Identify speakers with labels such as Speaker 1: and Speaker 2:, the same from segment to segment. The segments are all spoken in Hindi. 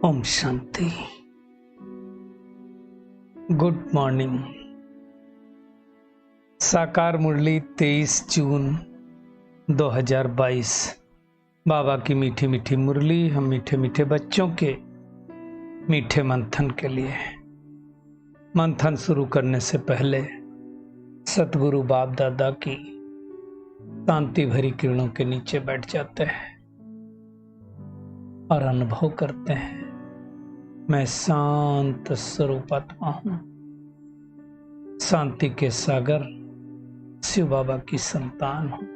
Speaker 1: ओम शांति। Good morning. साकार मुरली 23 जून 2022। बाबा की मीठी मीठी मुरली हम मीठे मीठे बच्चों के मीठे मंथन के लिए। मंथन शुरू करने से पहले सतगुरु बाप दादा की शांति भरी किरणों के नीचे बैठ जाते हैं और अनुभव करते हैं, मैं शांत स्वरूप आत्मा हूं, शांति के सागर शिव बाबा की संतान हूं।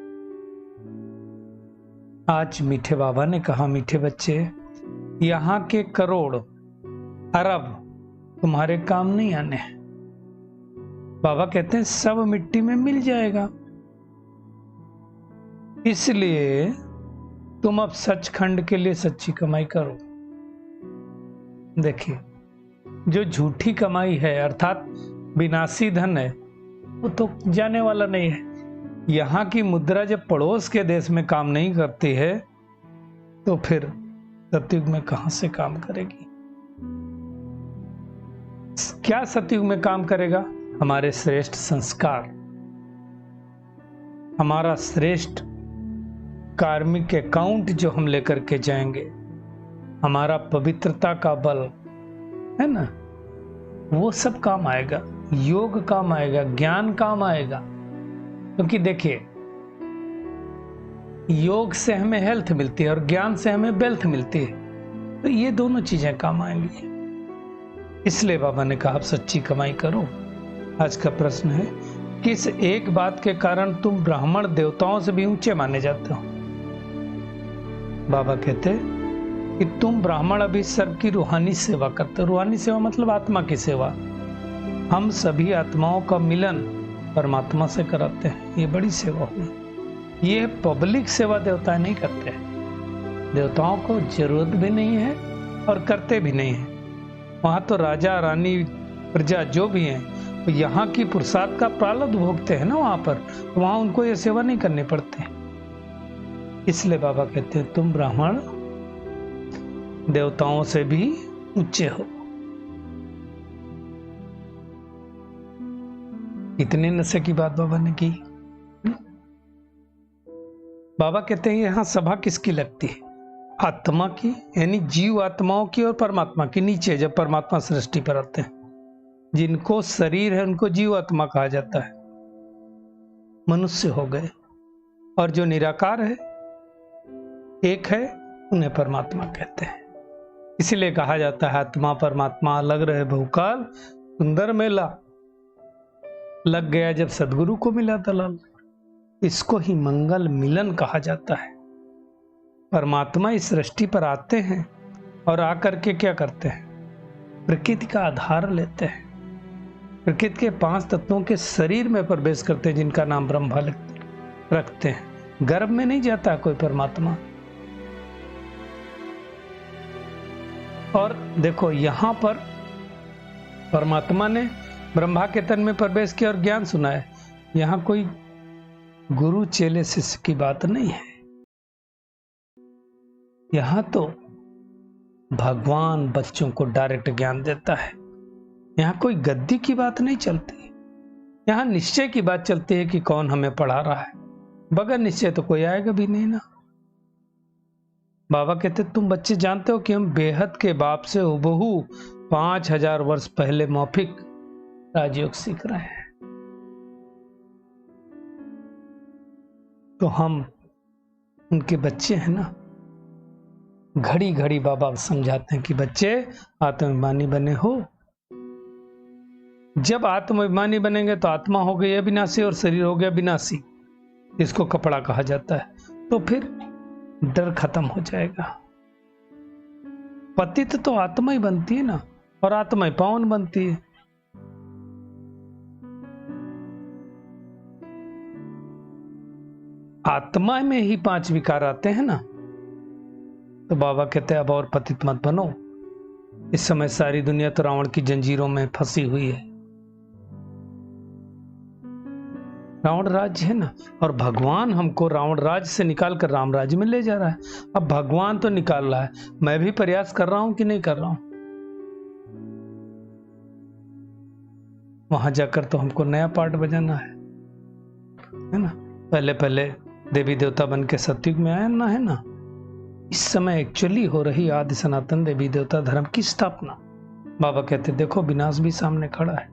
Speaker 1: आज मीठे बाबा ने कहा, मीठे बच्चे, यहां के करोड़ अरब तुम्हारे काम नहीं आने। बाबा कहते हैं सब मिट्टी में मिल जाएगा, इसलिए तुम अब सचखंड के लिए सच्ची कमाई करो। देखिए, जो झूठी कमाई है अर्थात विनाशी धन है, वो तो जाने वाला नहीं है। यहां की मुद्रा जब पड़ोस के देश में काम नहीं करती है तो फिर सतयुग में कहां से काम करेगी? क्या सतयुग में काम करेगा? हमारे श्रेष्ठ संस्कार, हमारा श्रेष्ठ कार्मिक अकाउंट जो हम लेकर के जाएंगे, हमारा पवित्रता का बल है ना, वो सब काम आएगा। योग काम आएगा, ज्ञान काम आएगा। क्योंकि देखिए, योग से हमें हेल्थ मिलती है और ज्ञान से हमें वेल्थ मिलती है, तो ये दोनों चीजें काम आएंगी। इसलिए बाबा ने कहा, आप सच्ची कमाई करो। आज का प्रश्न है, किस एक बात के कारण तुम ब्राह्मण देवताओं से भी ऊंचे माने जाते हो? बाबा कहते कि तुम ब्राह्मण अभी सर्व की रूहानी सेवा करते हो। रूहानी सेवा मतलब आत्मा की सेवा। हम सभी आत्माओं का मिलन परमात्मा से कराते हैं, ये बड़ी सेवा हुई। ये पब्लिक सेवा देवता नहीं करते, देवताओं को जरूरत भी नहीं है और करते भी नहीं है। वहां तो राजा रानी प्रजा जो भी हैं, तो यहाँ की पुरुषार्थ का प्रारब्ध भोगते हैं ना वहां पर, वहां उनको ये सेवा नहीं करनी पड़ती। इसलिए बाबा कहते हैं तुम ब्राह्मण देवताओं से भी ऊंचे हो। इतने नशे की बात बाबा ने की। बाबा कहते हैं यहां सभा किसकी लगती है? आत्मा की, यानी जीव आत्माओं की और परमात्मा की। नीचे जब परमात्मा सृष्टि पर आते हैं, जिनको शरीर है उनको जीव आत्मा कहा जाता है, मनुष्य हो गए। और जो निराकार है, एक है, उन्हें परमात्मा कहते हैं। इसीलिए कहा जाता है आत्मा परमात्मा अलग रहे बहुकाल, सुंदर मेला लग गया जब सदगुरु को मिला दलाल। इसको ही मंगल मिलन कहा जाता है। परमात्मा इस सृष्टि पर आते हैं और आकर के क्या करते हैं? प्रकृति का आधार लेते हैं, प्रकृति के 5 तत्वों के शरीर में प्रवेश करते हैं, जिनका नाम ब्रह्मा रखते हैं। गर्भ में नहीं जाता कोई परमात्मा। और देखो, यहां पर परमात्मा ने ब्रह्मा के तन में प्रवेश किया और ज्ञान सुनाया। यहां कोई गुरु चेले शिष्य की बात नहीं है। यहां तो भगवान बच्चों को डायरेक्ट ज्ञान देता है। यहां कोई गद्दी की बात नहीं चलती। यहां निश्चय की बात चलती है कि कौन हमें पढ़ा रहा है। बगैर निश्चय तो कोई आएगा भी नहीं ना। बाबा कहते तुम बच्चे जानते हो कि हम बेहद के बाप से हुबहू 5000 वर्ष पहले मौखिक राजयोग सीख रहे हैं। तो हम उनके बच्चे हैं ना। घड़ी घड़ी बाबा समझाते हैं कि बच्चे आत्माभिमानी बने हो। जब आत्माभिमानी बनेंगे तो आत्मा हो गई अविनाशी और शरीर हो गया विनाशी, इसको कपड़ा कहा जाता है। तो फिर डर खत्म हो जाएगा। पतित तो आत्मा ही बनती है ना, और आत्मा ही पावन बनती है। आत्मा में ही 5 विकार आते हैं ना। तो बाबा कहते हैं अब और पतित मत बनो। इस समय सारी दुनिया तो रावण की जंजीरों में फंसी हुई है। रावण राज्य है ना, और भगवान हमको रावण राज्य से निकाल कर राम राज्य में ले जा रहा है। अब भगवान तो निकाल रहा है, मैं भी प्रयास कर रहा हूं कि नहीं कर रहा हूं? वहां जाकर तो हमको नया पार्ट बजाना है ना। पहले पहले देवी देवता बन के सतयुग में आया ना, है ना। इस समय एक्चुअली हो रही आदि सनातन देवी देवता धर्म की स्थापना। बाबा कहते देखो विनाश भी सामने खड़ा है,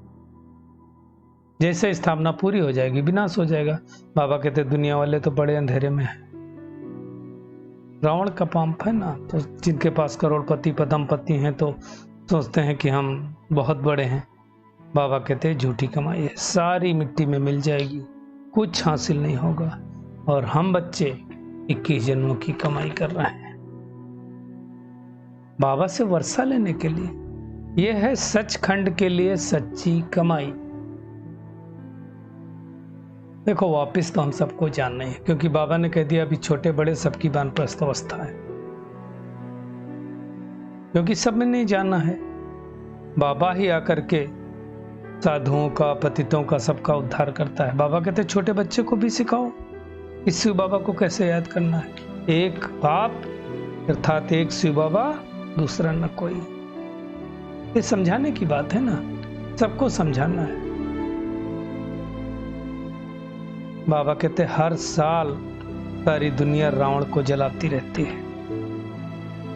Speaker 1: जैसे स्थापना पूरी हो जाएगी विनाश हो जाएगा। बाबा कहते दुनिया वाले तो बड़े अंधेरे में है। रावण का पाप है ना, तो जिनके पास करोड़पति पद्मपति हैं तो सोचते हैं कि हम बहुत बड़े हैं। बाबा कहते हैं झूठी कमाई है, सारी मिट्टी में मिल जाएगी, कुछ हासिल नहीं होगा। और हम बच्चे 21 जन्मों की कमाई कर रहे हैं बाबा से वर्षा लेने के लिए। यह है सचखंड के लिए सच्ची कमाई। देखो वापिस तो हम सबको जानना है, क्योंकि बाबा ने कह दिया अभी छोटे बड़े सबकी वानप्रस्थ अवस्था है, क्योंकि सब में नहीं जानना है। बाबा ही आकर के साधुओं का पतितों का सबका उद्धार करता है। बाबा कहते छोटे बच्चे को भी सिखाओ इस शिव बाबा को कैसे याद करना है। एक बाप अर्थात एक शिव बाबा, दूसरा न कोई। ये समझाने की बात है ना, सबको समझाना है। बाबा कहते हर साल सारी दुनिया रावण को जलाती रहती है,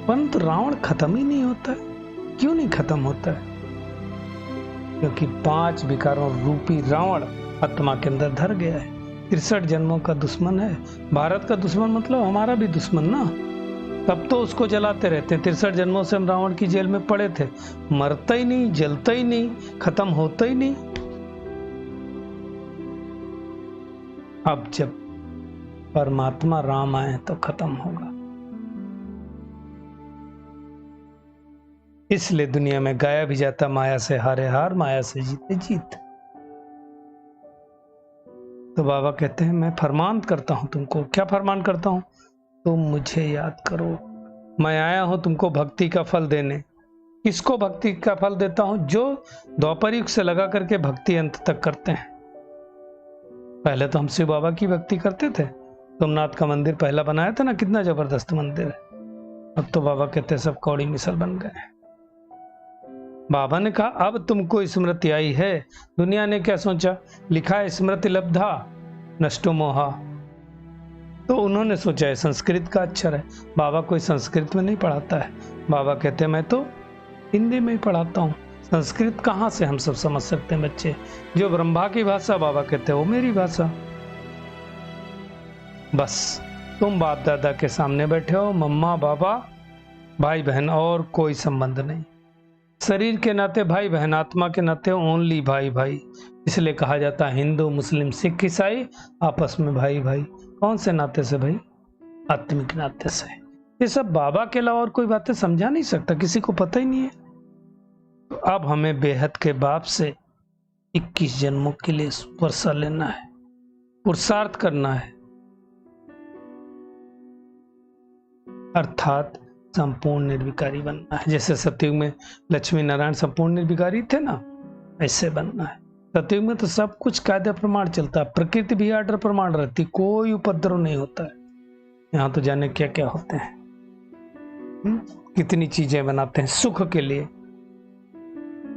Speaker 1: परंतु रावण खत्म ही नहीं होता है। क्यों नहीं खत्म होता है? क्योंकि 5 विकारों रूपी रावण आत्मा के अंदर धर गया है। 63 जन्मों का दुश्मन है। भारत का दुश्मन मतलब हमारा भी दुश्मन ना, तब तो उसको जलाते रहते हैं। 63 जन्मों से हम रावण की जेल में पड़े थे, मरता ही नहीं, जलता ही नहीं, खत्म होता ही नहीं। अब जब परमात्मा राम आए तो खत्म होगा। इसलिए दुनिया में गाया भी जाता माया से हारे हार, माया से जीते जीत। तो बाबा कहते हैं मैं फरमान करता हूं तुमको। क्या फरमान करता हूं? तुम मुझे याद करो। मैं आया हूं तुमको भक्ति का फल देने। किसको भक्ति का फल देता हूं? जो द्वापर युग से लगा करके भक्ति अंत तक करते हैं। पहले तो हम शिव बाबा की भक्ति करते थे। सोमनाथ का मंदिर पहला बनाया था ना, कितना जबरदस्त मंदिर है। अब तो बाबा कहते सब कौड़ी मिसल बन गए। बाबा ने कहा अब तुमको स्मृति आई है। दुनिया ने क्या सोचा? लिखा है स्मृति लब्धा नष्टो मोहा, तो उन्होंने सोचा है संस्कृत का अक्षर है। बाबा कोई संस्कृत में नहीं पढ़ाता है। बाबा कहते हैं मैं तो हिंदी में ही पढ़ाता हूँ। संस्कृत कहाँ से हम सब समझ सकते हैं बच्चे? जो ब्रह्मा की भाषा बाबा कहते हैं वो मेरी भाषा। बस तुम बाप दादा के सामने बैठे हो, मम्मा बाबा भाई बहन, और कोई संबंध नहीं। शरीर के नाते भाई बहन, आत्मा के नाते ओनली भाई भाई। इसलिए कहा जाता है हिंदू मुस्लिम सिख ईसाई आपस में भाई भाई। कौन से नाते से भाई? आत्मिक नाते से। ये सब बाबा के अलावा और कोई बातें समझा नहीं सकता, किसी को पता ही नहीं है। तो अब हमें बेहद के बाप से 21 जन्मों के लिए वर्षा लेना है, पुरुषार्थ करना है, अर्थात संपूर्ण निर्विकारी बनना है। जैसे सतयुग में लक्ष्मी नारायण संपूर्ण निर्विकारी थे ना, ऐसे बनना है। सतयुग में तो सब कुछ कायदे प्रमाण चलता है, प्रकृति भी आर्डर प्रमाण रहती, कोई उपद्रव नहीं होता है। यहाँ तो जाने क्या क्या होते हैं, कितनी चीजें बनाते हैं सुख के लिए,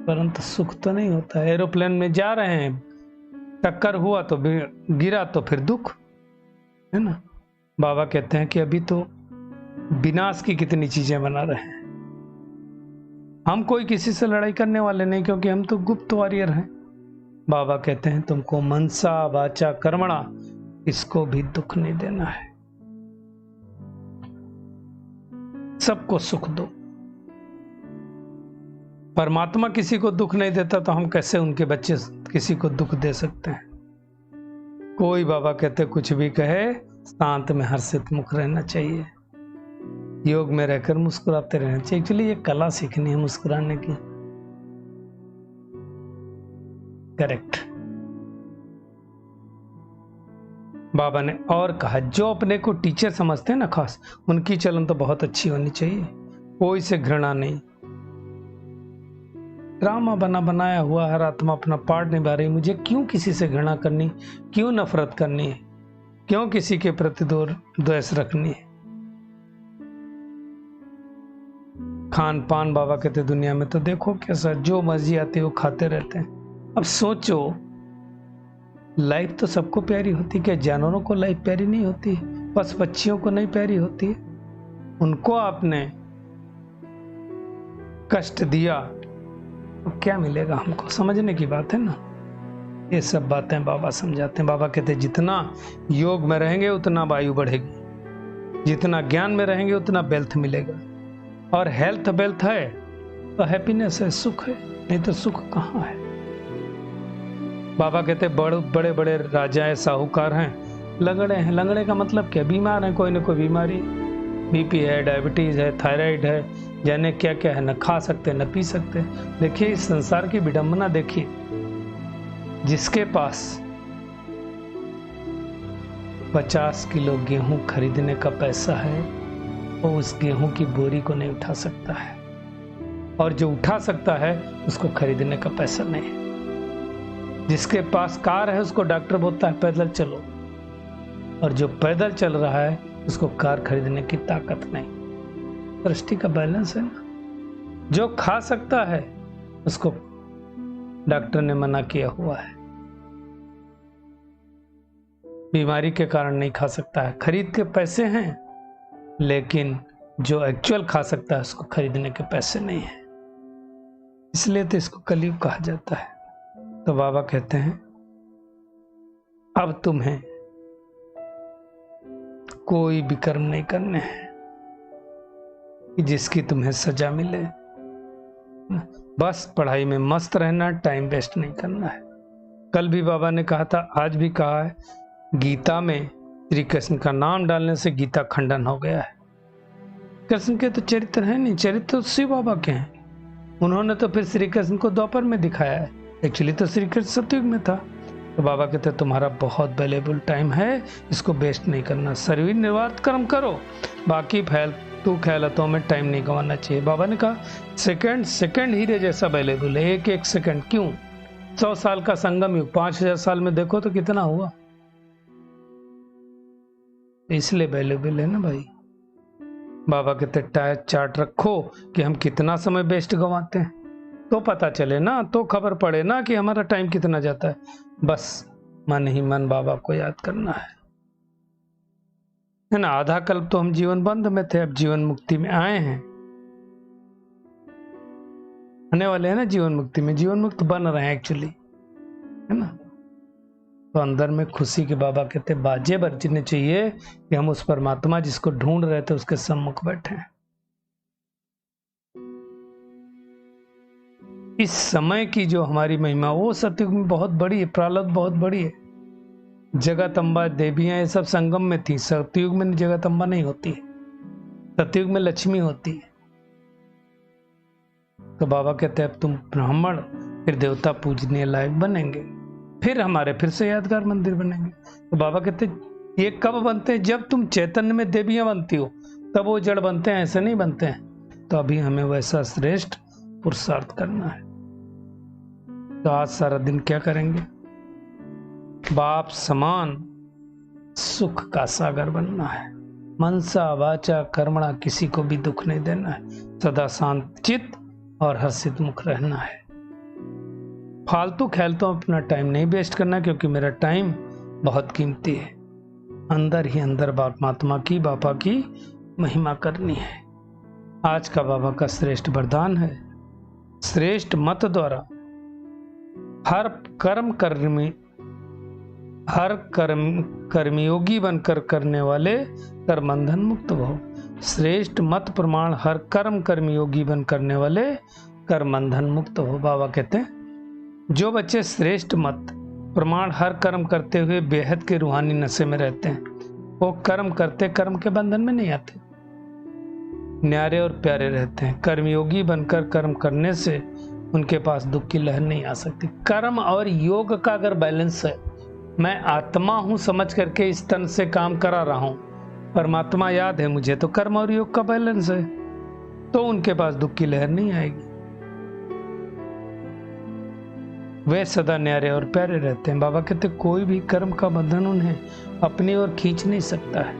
Speaker 1: परंतु सुख तो नहीं होता है। एरोप्लेन में जा रहे हैं, टक्कर हुआ तो गिरा तो फिर दुख है ना। बाबा कहते हैं कि अभी तो विनाश की कितनी चीजें बना रहे हैं। हम कोई किसी से लड़ाई करने वाले नहीं, क्योंकि हम तो गुप्त वॉरियर हैं। बाबा कहते हैं तुमको मनसा वाचा कर्मणा इसको भी दुख नहीं देना है, सबको सुख दो। परमात्मा किसी को दुख नहीं देता तो हम कैसे उनके बच्चे किसी को दुख दे सकते हैं? कोई बाबा कहते कुछ भी कहे शांत में हर्षित मुख रहना चाहिए, योग में रहकर मुस्कुराते रहना चाहिए। एक्चुअली ये कला सीखनी है मुस्कुराने की। करेक्ट। बाबा ने और कहा जो अपने को टीचर समझते हैं ना, खास उनकी चलन तो बहुत अच्छी होनी चाहिए, कोई से घृणा नहीं। ड्रामा बना बनाया हुआ हर आत्मा अपना पार्ट निभा रही। मुझे क्यों किसी से घृणा करनी, क्यों नफरत करनी है, क्यों किसी के प्रति द्वेष रखनी है। खान पान बाबा कहते दुनिया में तो देखो कैसा, जो मर्जी आती है वो खाते रहते हैं। अब सोचो, लाइफ तो सबको प्यारी होती, क्या जानवरों को लाइफ प्यारी नहीं होती? पशु पक्षियों को नहीं प्यारी होती? उनको आपने कष्ट दिया तो क्या मिलेगा हमको? समझने की बात है ना। ये सब बातें बाबा समझाते हैं। बाबा कहते हैं जितना योग में रहेंगे उतना वायु बढ़ेगी, जितना ज्ञान में रहेंगे उतना वेल्थ मिलेगा। और हेल्थ वेल्थ है तो हैप्पीनेस है, सुख है, नहीं तो सुख कहाँ है। बाबा कहते बड़े बड़े राजा है, साहूकार हैं, लंगड़े हैं। लंगड़े का मतलब क्या? बीमार हैं, कोई ना कोई बीमारी, बीपी है, डायबिटीज है, थायराइड है, जाने क्या क्या है, न खा सकते न पी सकते। देखिए इस संसार की विडंबना देखिए, जिसके पास 50 किलो गेहूं खरीदने का पैसा है वो उस गेहूं की बोरी को नहीं उठा सकता है, और जो उठा सकता है उसको खरीदने का पैसा नहीं है। जिसके पास कार है उसको डॉक्टर बोलता है पैदल चलो, और जो पैदल चल रहा है उसको कार खरीदने की ताकत नहीं। दृष्टि का बैलेंस है ना। जो खा सकता है उसको डॉक्टर ने मना किया हुआ है, बीमारी के कारण नहीं खा सकता है। खरीद के पैसे हैं, लेकिन जो एक्चुअल खा सकता है उसको खरीदने के पैसे नहीं है। इसलिए तो इसको कलयुग कहा जाता है। तो बाबा कहते हैं अब तुम्हें कोई भी कर्म नहीं करने हैं कि जिसकी तुम्हें सजा मिले। बस पढ़ाई में मस्त रहना, टाइम वेस्ट नहीं करना है। कल भी बाबा ने कहा था, आज भी कहा है, गीता में श्री कृष्ण का नाम डालने से गीता खंडन हो गया है। कृष्ण के तो चरित्र है नहीं, चरित्र तो शिव बाबा के हैं। उन्होंने तो फिर श्री कृष्ण को द्वापर में दिखाया है, एक्चुअली तो श्री कृष्ण सतयुग में था। तो बाबा कहते तुम्हारा बहुत वैल्यूएबल टाइम है, इसको वेस्ट नहीं करना। शरीर निर्वात कर्म करो, बाकी फालतू ख्यालतों में टाइम नहीं गंवाना चाहिए। बाबा ने कहा सेकंड हीरे जैसा वैल्यूएबल है, एक सेकंड। क्यों? 100 साल का संगम युग 5000 साल में देखो तो कितना हुआ, इसलिए वैल्यूएबल है ना भाई। बाबा कहते टायर चार्ट रखो कि हम कितना समय वेस्ट गंवाते हैं, तो पता चले ना, तो खबर पड़े ना कि हमारा टाइम कितना जाता है। बस मन ही मन बाबा को याद करना है ना। आधा कल्प तो हम जीवन बंध में थे, अब जीवन मुक्ति में आए हैं, आने वाले हैं ना जीवन मुक्ति में। जीवन मुक्त बन रहे हैं एक्चुअली, है ना। तो अंदर में खुशी के बाबा कहते बाजे बजने चाहिए कि हम उस परमात्मा जिसको ढूंढ रहे थे उसके सम्मुख बैठे हैं। इस समय की जो हमारी महिमा वो सतयुग में बहुत बड़ी है, प्रारब्ध बहुत बड़ी है। जगतम्बा देवियां ये सब संगम में थी, सतयुग में जगतम्बा नहीं होती है, सतयुग में लक्ष्मी होती है। तो बाबा कहते हैं अब तुम ब्राह्मण फिर देवता पूजने लायक बनेंगे, फिर हमारे फिर से यादगार मंदिर बनेंगे। तो बाबा कहते ये कब बनते हैं? जब तुम चैतन्य में देवियां बनती हो तब वो जड़ बनते हैं, ऐसे नहीं बनते हैं। तो अभी हमें वैसा श्रेष्ठ पुरुषार्थ करना है। तो आज सारा दिन क्या करेंगे? बाप समान सुख का सागर बनना है। मनसा वाचा कर्मणा किसी को भी दुख नहीं देना है। सदा शांत चित्त और हर्षित मुख रहना है। फालतू ख्यालों अपना टाइम नहीं वेस्ट करना, क्योंकि मेरा टाइम बहुत कीमती है। अंदर ही अंदर परमात्मा की, बाबा की महिमा करनी है। आज का बाबा का श्रेष्ठ वरदान है, श्रेष्ठ मत द्वारा हर कर्मयोगी बनकर करने वाले कर्मबंधन मुक्त भव। श्रेष्ठ मत प्रमाण हर कर्मयोगी बन करने वाले कर्मबंधन मुक्त हो। बाबा कहते हैं जो बच्चे श्रेष्ठ मत प्रमाण हर कर्म करते हुए बेहद के रूहानी नशे में रहते हैं, वो कर्म करते कर्म के बंधन में नहीं आते, न्यारे और प्यारे रहते हैं। कर्मयोगी बनकर कर्म करने से उनके पास दुख की लहर नहीं आ सकती। कर्म और योग का अगर बैलेंस है, मैं आत्मा हूं समझ करके इस तन से काम करा रहा हूं, परमात्मा याद है मुझे, तो कर्म और योग का बैलेंस है, तो उनके पास दुख की लहर नहीं आएगी। वे सदा न्यारे और प्यारे रहते हैं। बाबा कहते कोई भी कर्म का बंधन उन्हें अपनी ओर खींच नहीं सकता है,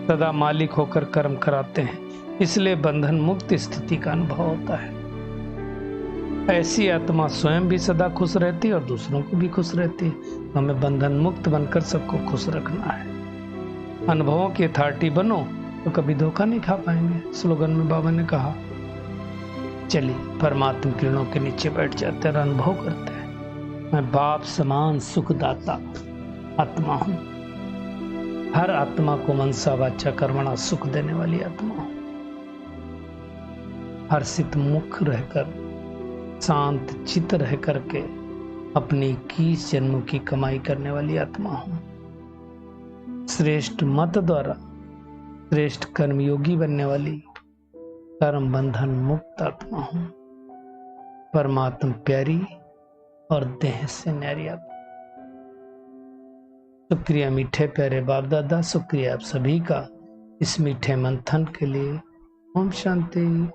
Speaker 1: सदा मालिक होकर कर्म कराते हैं, इसलिए बंधन मुक्त स्थिति का अनुभव होता है। ऐसी आत्मा स्वयं भी सदा खुश रहती है और दूसरों को भी खुश रहती है। हमें बंधन मुक्त बनकर सबको खुश रखना है। अनुभवों की अथॉरिटी बनो तो कभी धोखा नहीं खा पाएंगे। स्लोगन में बाबा ने कहा, चलिए परमात्मा किरणों के नीचे बैठ जाते हैं और अनुभव करते हैं। मैं बाप समान सुखदाता आत्मा हूं। हर आत्मा को मनसा वाचा कर्मणा सुख देने वाली आत्मा हूं। हर्षित मुख रहकर, शांत चित्त रह करके अपनी 21 जन्मों की कमाई करने वाली आत्मा हूं। श्रेष्ठ मत द्वारा श्रेष्ठ कर्मयोगी बनने वाली कर्म बंधन मुक्त आत्मा हूं। परमात्मा प्यारी और देह से न्यारी आत्मा। शुक्रिया मीठे प्यारे बाप दादा, शुक्रिया आप सभी का इस मीठे मंथन के लिए। ओम शांति।